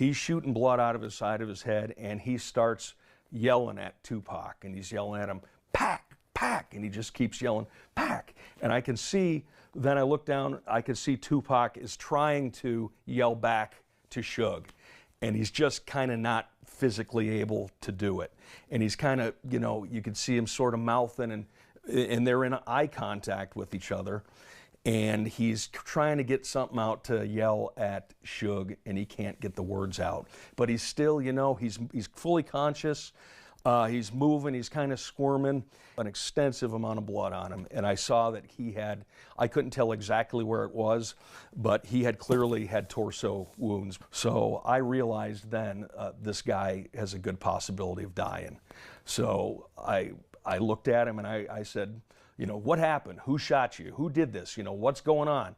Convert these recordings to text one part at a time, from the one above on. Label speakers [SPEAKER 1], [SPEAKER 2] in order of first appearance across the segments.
[SPEAKER 1] He's shooting blood out of his side of his head, and he starts yelling at Tupac, and he's yelling at him, "Pac, Pac," and he just keeps yelling, "Pac." And I can see, then I look down, I can see Tupac is trying to yell back to Suge, and he's just kind of not physically able to do it. And he's kind of, you know, you can see him sort of mouthing, and they're in eye contact with each other. And he's trying to get something out to yell at Suge, and he can't get the words out. But he's still, you know, he's fully conscious. He's moving, he's kind of squirming, an extensive amount of blood on him. And I saw that he had, I couldn't tell exactly where it was, but he had clearly had torso wounds. So I realized then this guy has a good possibility of dying. So I looked at him and I said, you know, what happened? Who shot you? Who did this? You know, what's going on?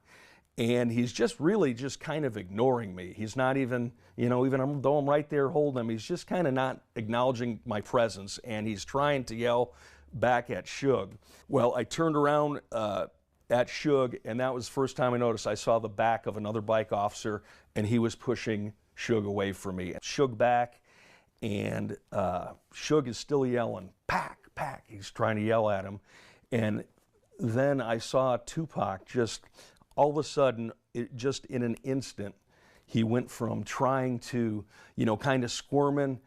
[SPEAKER 1] And he's just really just kind of ignoring me. He's not even, you know, even though I'm right there holding him, he's just kind of not acknowledging my presence, and he's trying to yell back at Suge. Well, I turned around at Suge, and that was the first time I noticed. I saw the back of another bike officer, and he was pushing Suge away from me. Suge back, and Suge is still yelling, "Pac, Pac." He's trying to yell at him. And then I saw Tupac just, all of a sudden, just in an instant, he went from trying to, you know, kind of squirming,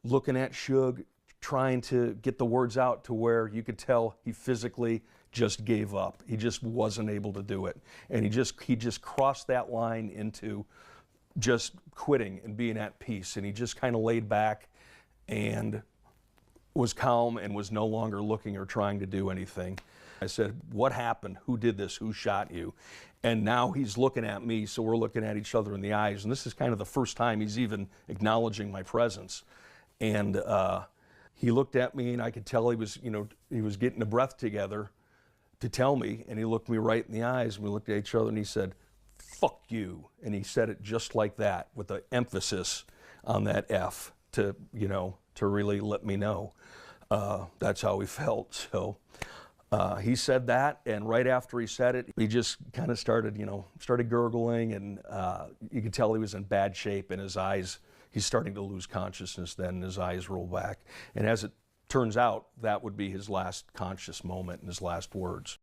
[SPEAKER 1] looking at Suge, trying to get the words out, to where you could tell he physically just gave up. He just wasn't able to do it. And he just crossed that line into just quitting and being at peace. And he just kind of laid back and was calm and was no longer looking or trying to do anything. I said, "What happened? Who did this? Who shot you?" And now he's looking at me, so we're looking at each other in the eyes. And this is kind of the first time he's even acknowledging my presence. And he looked at me, and I could tell he was, you know, he was getting a breath together to tell me. And he looked me right in the eyes, and we looked at each other, and he said, "Fuck you." And he said it just like that, with the emphasis on that F, to, you know, to really let me know. That's how he felt. So he said that, and right after he said it, he just kind of started, you know, started gurgling, and you could tell he was in bad shape, and his eyes, he's starting to lose consciousness then, and his eyes roll back. And as it turns out, that would be his last conscious moment and his last words.